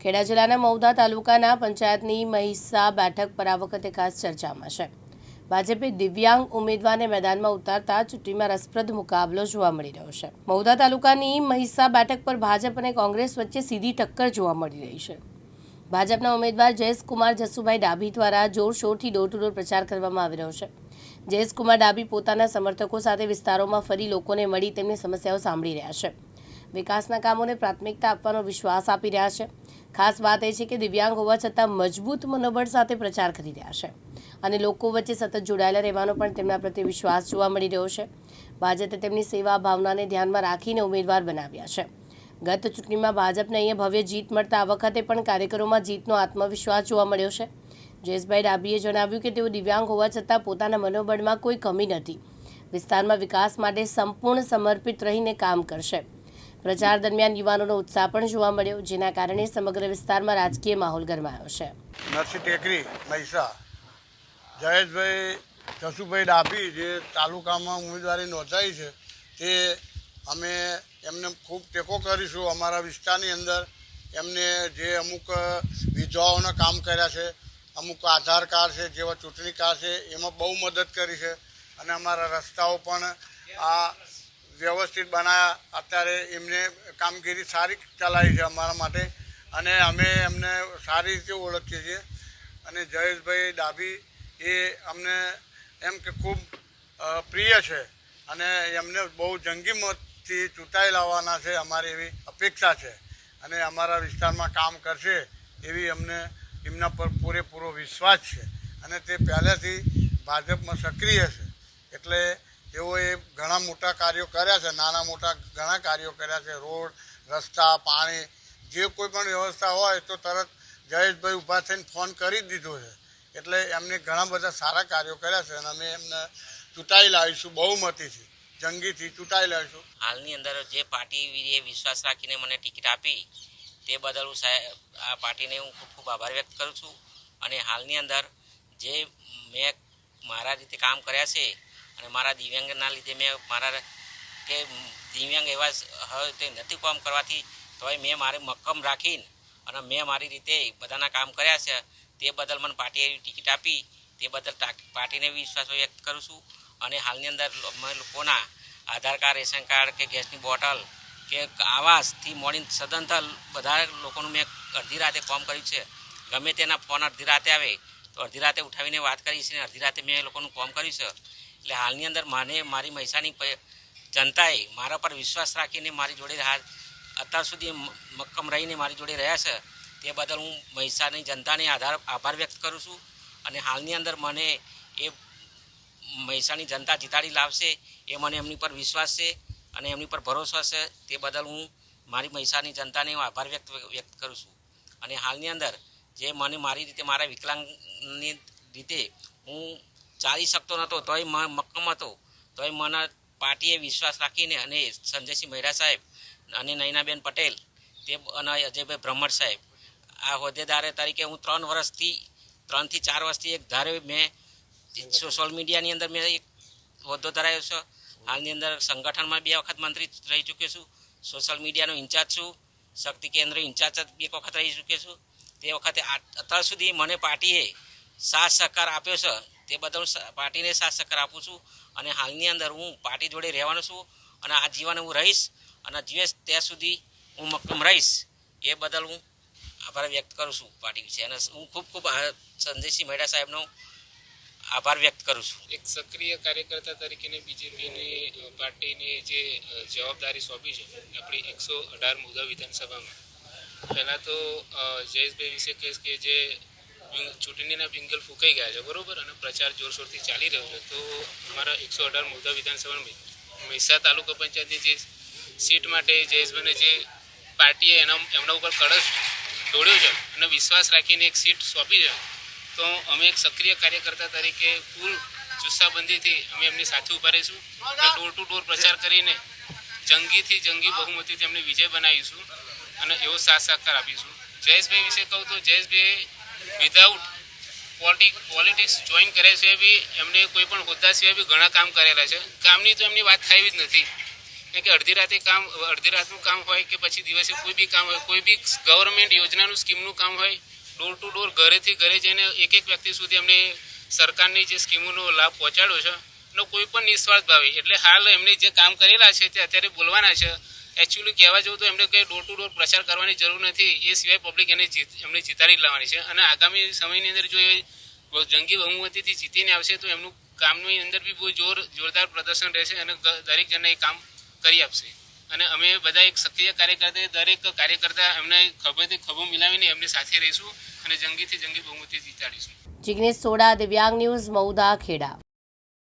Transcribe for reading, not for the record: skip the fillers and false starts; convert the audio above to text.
ખેડા જિલ્લાના મહુધા તાલુકાના પંચાયતની મહીસા બેઠક પર આ વખતે ખાસ ચર્ચામાં છે। ભાજપે દિવ્યાંગ ઉમેદવારને મેદાનમાં ઉતારતા ચૂંટણીમાં રસપ્રદ મુકાબલો જોવા મળી રહ્યો છે। મહુધા તાલુકાની મહીસા બેઠક પર ભાજપ અને કોંગ્રેસ વચ્ચે સીધી ટક્કર જોવા મળી રહી છે। ભાજપના ઉમેદવાર જયેશકુમાર જસુભાઈ ડાભી દ્વારા જોરશોરથી ડોર ટુ ડોર પ્રચાર કરવામાં આવી રહ્યો છે। જયેશકુમાર ડાભી પોતાના સમર્થકો સાથે વિસ્તારોમાં ફરી લોકોને મળી તેમની સમસ્યાઓ સાંભળી રહ્યા છે। વિકાસના કામોને પ્રાથમિકતા આપવાનો વિશ્વાસ આપી રહ્યા છે। ખાસ વાત એ છે કે દિવ્યાંગ હોવા છતાં મજબૂત મનોબળ સાથે પ્રચાર કરી રહ્યા છે અને લોકો વચ્ચે સતત જોડાયેલા રહેવાનો પણ તેમના પ્રત્યે વિશ્વાસ જોવા મળી રહ્યો છે। ભાજપે તેમની સેવા ભાવનાને ધ્યાનમાં રાખીને ઉમેદવાર બનાવ્યા છે। ગત ચૂંટણીમાં ભાજપને અહીંયા ભવ્ય જીત મળતા આ વખતે પણ કાર્યકરોમાં જીતનો આત્મવિશ્વાસ જોવા મળ્યો છે। જયેશભાઈ ડાભીએ જણાવ્યું કે તેઓ દિવ્યાંગ હોવા છતાં પોતાના મનોબળમાં કોઈ કમી નથી। વિસ્તારમાં વિકાસ માટે સંપૂર્ણ સમર્પિત રહીને કામ કરશે। પ્રચાર દરમિયાન યુવાનોનો ઉત્સાહ પણ જોવા મળ્યો, જેના કારણે સમગ્ર વિસ્તારમાં રાજકીય માહોલ ગરમાયો છે। નરસિંહ ટેકરી મહીસા જયેશભાઈ જસુભાઈ ડાભી જે તાલુકામાં ઉમેદવારી નોંધાઈ છે તે અમે એમને ખૂબ ટેકો કરીશું। અમારા વિસ્તારની અંદર એમને જે અમુક વિધવાઓના કામ કર્યા છે, અમુક આધાર કાર્ડ છે જેવા ચૂંટણી કાર્ડ છે એમાં બહુ મદદ કરી છે અને અમારા રસ્તાઓ પણ આ વ્યવસ્થિત બનાવ્યા। અત્યારે એમને કામગીરી સારી ચલાવી છે અમારા માટે અને અમે એમને સારી રીતે ઓળખીએ છીએ અને જયેશભાઈ ડાભી એ અમને એમ કે ખૂબ પ્રિય છે અને એમને બહુ જંગી મતથી ચૂંટાઈ લાવવાના છે, અમારી એવી અપેક્ષા છે અને અમારા વિસ્તારમાં કામ કરશે એવી અમને એમના પર પૂરેપૂરો વિશ્વાસ છે અને તે પહેલેથી ભાજપમાં સક્રિય છે। એટલે તેઓએ ઘણા મોટા કાર્યો કર્યા છે, નાના મોટા ઘણા કાર્યો કર્યા છે। રોડ, રસ્તા, પાણી, જે કોઈ પણ વ્યવસ્થા હોય તો તરત જયેશભાઈ ઊભા થઈને ફોન કરી જ દીધો છે। એટલે એમને ઘણા બધા સારા કાર્યો કર્યા છે અને અમે એમને ચૂંટાઈ લાવીશું, બહુમતીથી જંગીથી ચૂંટાઈ લાવીશું। હાલની અંદર જે પાર્ટીએ વિશ્વાસ રાખીને મને ટિકિટ આપી તે બદલ હું આ પાર્ટીને હું ખૂબ ખૂબ આભાર વ્યક્ત કરું છું અને હાલની અંદર જે મેં મારા રીતે કામ કર્યા છે અને મારા દિવ્યાંગના લીધે મેં મારા કે દિવ્યાંગ એવા હોય તે નથી કામ કરવાથી તોય મેં મારે મક્કમ રાખીને અને મેં મારી રીતે બધાના કામ કર્યા છે તે બદલ મને પાર્ટીએ ટિકિટ આપી તે બદલ પાર્ટીને વિશ્વાસ વ્યક્ત કરું છું અને હાલની અંદર અમે લોકોના આધાર કાર્ડ, રેશન કાર્ડ કે ગેસની બોટલ કે આવાસથી મળીને સદંતર બધા લોકોનું મેં અડધી રાતે કામ કર્યું છે। ગમે તેના ફોન અડધી રાતે આવે તો અડધી રાતે ઉઠાવીને વાત કરી છે અને અડધી રાતે મેં એ લોકોનું કામ કર્યું છે। એટલે હાલની અંદર મને મારી મહીસાની જનતાએ મારા પર વિશ્વાસ રાખીને મારી જોડે અત્યાર સુધી મક્કમ રહીને મારી જોડે રહ્યા છે તે બદલ હું મહીસાની જનતાને આભાર વ્યક્ત કરું છું અને હાલની અંદર મને એ મહીસાની જનતા જીતાડી લાવશે એ મને એમની પર વિશ્વાસ છે અને એમની પર ભરોસો છે। તે બદલ હું મારી મહીસાની જનતાને હું આભાર વ્યક્ત કરું છું અને હાલની અંદર જે મને મારી રીતે મારા વિકલાંગની રીતે હું ચાલી શકતો નહોતો તોય મક્કમ હતો, તોય મને પાર્ટીએ વિશ્વાસ રાખીને અને સંજયસિંહ મહેરા સાહેબ અને નયનાબેન પટેલ તે અને અજયભાઈ બ્રહ્મટ સાહેબ આ હોદ્દેદારે તરીકે હું 3 થી 4 વર્ષથી એક ધારે મેં સોશિયલ મીડિયાની અંદર મેં એક હોદ્દો ધરાવ્યો છે। હાલની અંદર સંગઠનમાં 2 વખત મંત્રી રહી ચૂક્યો છું, સોશિયલ મીડિયાનો ઇન્ચાર્જ છું, શક્તિ કેન્દ્ર ઇન્ચાર્જ 2 વખત રહી ચૂક્યો છું। તે વખતે અત્યાર સુધી મને પાર્ટીએ સાથ સહકાર આપ્યો છે તે બદલ પાર્ટીને સાથ સહકાર આપું છું અને હાલની અંદર હું પાર્ટી જોડે રહેવાનો છું અને આ જીવન હું રહીશ અને જીવીશ ત્યાં સુધી હું મક્કમ રહીશ એ બદલ હું આભાર વ્યક્ત કરું છું પાર્ટી વિશે અને હું ખૂબ ખૂબ સંજયસિંહ મહેરા સાહેબનો આભાર વ્યક્ત કરું છું। એક સક્રિય કાર્યકર્તા તરીકે બીજેપીની પાર્ટીની જે જવાબદારી સોંપી છે આપણી 118 મહુધા વિધાનસભામાં, પહેલાં તો જયેશભાઈ વિશે કહીશ કે જે ચૂંટણીના બિંગલ ફૂંકાઈ ગયા છે બરાબર અને પ્રચાર જોરશોરથી ચાલી રહ્યો છે તો અમારા 118 મહુધા વિધાનસભામાં મહીસા તાલુકા પંચાયતની જે સીટ માટે જયેશભાઈને જે પાર્ટીએ એમના ઉપર કળશ દોડ્યો છે અને વિશ્વાસ રાખીને એક સીટ સોંપી છે તો અમે એક સક્રિય કાર્યકર્તા તરીકે ફૂલ જુસ્સાબંધીથી અમે એમની સાથે ઉભા રહીશું અને ડોર ટુ ડોર પ્રચાર કરીને જંગીથી જંગી બહુમતીથી એમને વિજય બનાવીશું અને એવો સાથ સહકાર આપીશું। જયેશભાઈ વિશે કહું તો જયેશભાઈ વિધાઉટ પોલિટિક્સ જોઈન કર્યા છે બી એમને કોઈ પણ હોદ્દા સિવાય બી ઘણા કામ કરેલા છે। કામની તો એમની વાત થાય જ નથી કારણ કે અડધી રાતનું કામ હોય કે પછી દિવસે કોઈ બી કામ હોય, કોઈ બી ગવર્મેન્ટ યોજનાનું સ્કીમનું કામ હોય, ડોર ટુ ડોર ઘરેથી ઘરે જઈને એક વ્યક્તિ સુધી અમને સરકારની જે સ્કીમોનો લાભ પહોંચાડ્યો છે એનો કોઈ પણ નિસ્વાર્થ ભાવે. એટલે હાલ એમને જે કામ કરેલા છે તે અત્યારે બોલવાના છે. એકચ્યુઅલી કહેવા જવું તો એમને કંઈ ડોર ટુ ડોર પ્રચાર કરવાની જરૂર નથી. એ સિવાય પબ્લિક એમને જીતાડી લાવવાની છે અને આગામી સમયની અંદર જો એ જંગી બહુમતીથી જીતીને આવશે તો એમનું કામની અંદર બી બહુ જોરદાર પ્રદર્શન રહેશે અને દરેક જણને એ કામ કરી આપશે. અને અમે બધા એક સક્રિય કાર્યકર્તા, દરેક કાર્યકર્તા એમને ખભેથી ખભો મિલાવીને એમની સાથે રહીશું અને જંગી બહુમતી જીતાડીશું. જિગ્નેશ સોડા, દિવ્યાંગ ન્યૂઝ, મહુધા, ખેડા.